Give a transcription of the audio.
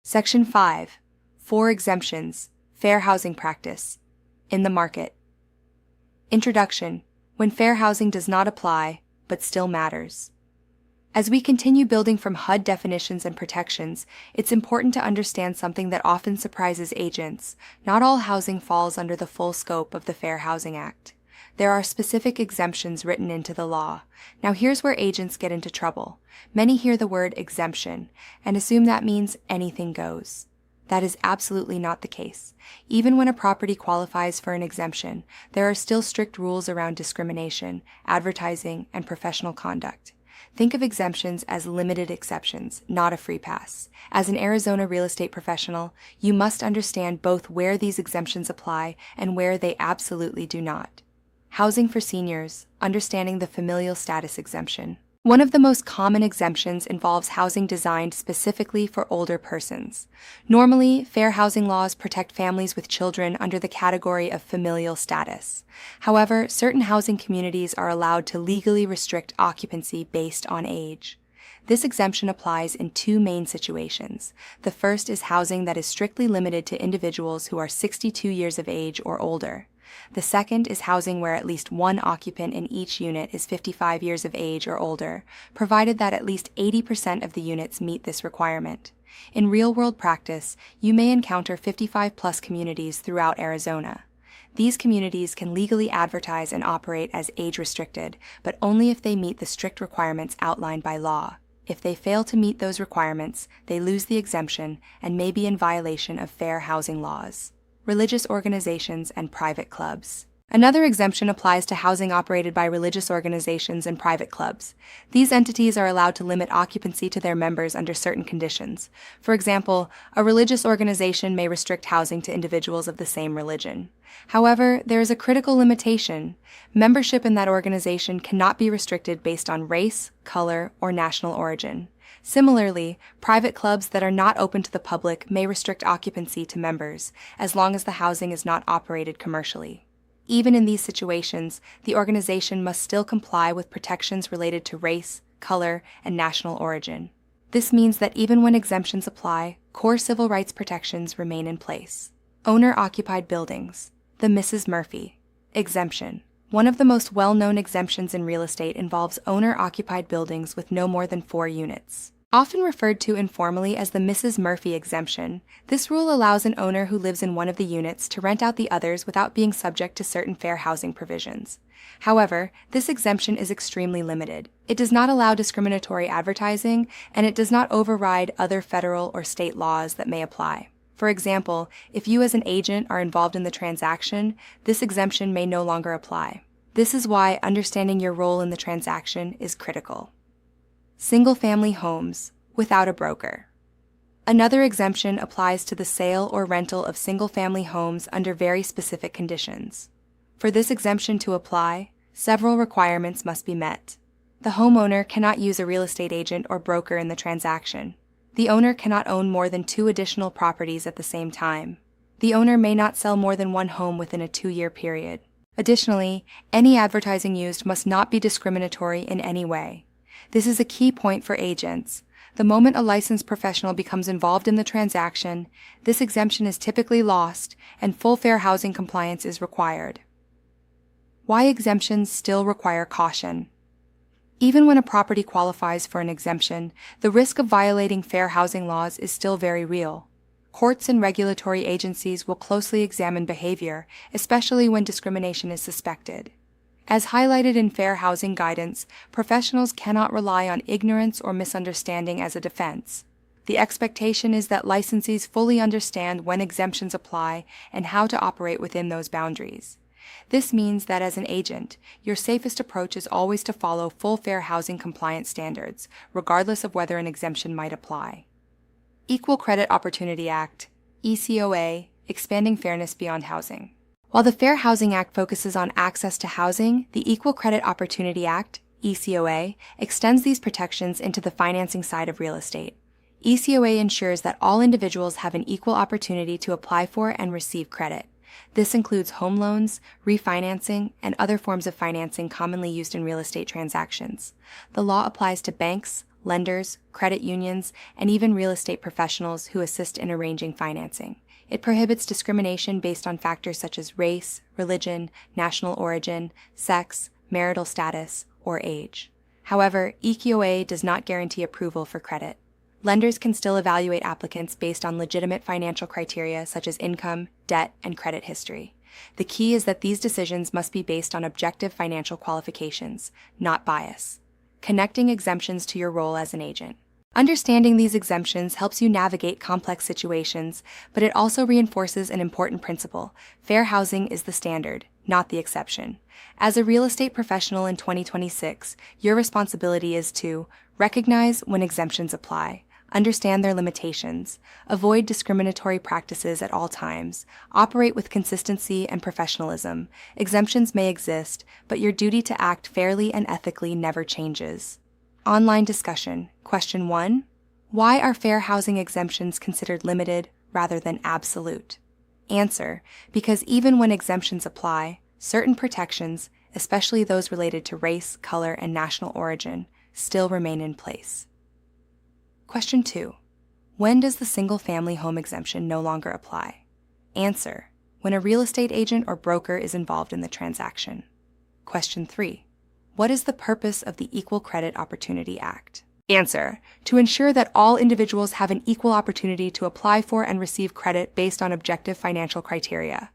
Section 5. 4 Exemptions. Fair housing practice. In the market. Introduction. When fair housing does not apply, but still matters. As we continue building from HUD definitions and protections, it's important to understand something that often surprises agents. Not all housing falls under the full scope of the Fair Housing Act. There are specific exemptions written into the law. Now here's where agents get into trouble. Many hear the word exemption and assume that means anything goes. That is absolutely not the case. Even when a property qualifies for an exemption, there are still strict rules around discrimination, advertising, and professional conduct. Think of exemptions as limited exceptions, not a free pass. As an Arizona real estate professional, you must understand both where these exemptions apply and where they absolutely do not. Housing for seniors, understanding the familial status exemption. One of the most common exemptions involves housing designed specifically for older persons. Normally, fair housing laws protect families with children under the category of familial status. However, certain housing communities are allowed to legally restrict occupancy based on age. This exemption applies in two main situations. The first is housing that is strictly limited to individuals who are 62 years of age or older. The second is housing where at least one occupant in each unit is 55 years of age or older, provided that at least 80% of the units meet this requirement. In real-world practice, you may encounter 55-plus communities throughout Arizona. These communities can legally advertise and operate as age-restricted, but only if they meet the strict requirements outlined by law. If they fail to meet those requirements, they lose the exemption and may be in violation of fair housing laws. Religious organizations and private clubs. Another exemption applies to housing operated by religious organizations and private clubs. These entities are allowed to limit occupancy to their members under certain conditions. For example, a religious organization may restrict housing to individuals of the same religion. However, there is a critical limitation. Membership in that organization cannot be restricted based on race, color, or national origin. Similarly, private clubs that are not open to the public may restrict occupancy to members, as long as the housing is not operated commercially. Even in these situations, the organization must still comply with protections related to race, color, and national origin. This means that even when exemptions apply, core civil rights protections remain in place. Owner-occupied buildings. The Mrs. Murphy exemption. One of the most well-known exemptions in real estate involves owner-occupied buildings with no more than 4 units. Often referred to informally as the Mrs. Murphy exemption, this rule allows an owner who lives in one of the units to rent out the others without being subject to certain fair housing provisions. However, this exemption is extremely limited. It does not allow discriminatory advertising, and it does not override other federal or state laws that may apply. For example, if you as an agent are involved in the transaction, this exemption may no longer apply. This is why understanding your role in the transaction is critical. Single-family homes without a broker. Another exemption applies to the sale or rental of single-family homes under very specific conditions. For this exemption to apply, several requirements must be met. The homeowner cannot use a real estate agent or broker in the transaction. The owner cannot own more than 2 additional properties at the same time. The owner may not sell more than 1 home within a 2-year period. Additionally, any advertising used must not be discriminatory in any way. This is a key point for agents. The moment a licensed professional becomes involved in the transaction, this exemption is typically lost and full fair housing compliance is required. Why exemptions still require caution. Even when a property qualifies for an exemption, the risk of violating fair housing laws is still very real. Courts and regulatory agencies will closely examine behavior, especially when discrimination is suspected. As highlighted in fair housing guidance, professionals cannot rely on ignorance or misunderstanding as a defense. The expectation is that licensees fully understand when exemptions apply and how to operate within those boundaries. This means that as an agent, your safest approach is always to follow full fair housing compliance standards, regardless of whether an exemption might apply. Equal Credit Opportunity Act, ECOA, expanding fairness beyond housing. While the Fair Housing Act focuses on access to housing, the Equal Credit Opportunity Act, ECOA, extends these protections into the financing side of real estate. ECOA ensures that all individuals have an equal opportunity to apply for and receive credit. This includes home loans, refinancing, and other forms of financing commonly used in real estate transactions. The law applies to banks, lenders, credit unions, and even real estate professionals who assist in arranging financing. It prohibits discrimination based on factors such as race, religion, national origin, sex, marital status, or age. However, EQOA does not guarantee approval for credit. Lenders can still evaluate applicants based on legitimate financial criteria such as income, debt, and credit history. The key is that these decisions must be based on objective financial qualifications, not bias. Connecting exemptions to your role as an agent. Understanding these exemptions helps you navigate complex situations, but it also reinforces an important principle: fair housing is the standard, not the exception. As a real estate professional in 2026, your responsibility is to recognize when exemptions apply, understand their limitations, avoid discriminatory practices at all times, operate with consistency and professionalism. Exemptions may exist, but your duty to act fairly and ethically never changes. Online discussion. Question 1. Why are fair housing exemptions considered limited rather than absolute? Answer: because even when exemptions apply, certain protections, especially those related to race, color, and national origin, still remain in place. Question 2. When does the single-family home exemption no longer apply? Answer: when a real estate agent or broker is involved in the transaction. Question 3. What is the purpose of the Equal Credit Opportunity Act? Answer: to ensure that all individuals have an equal opportunity to apply for and receive credit based on objective financial criteria.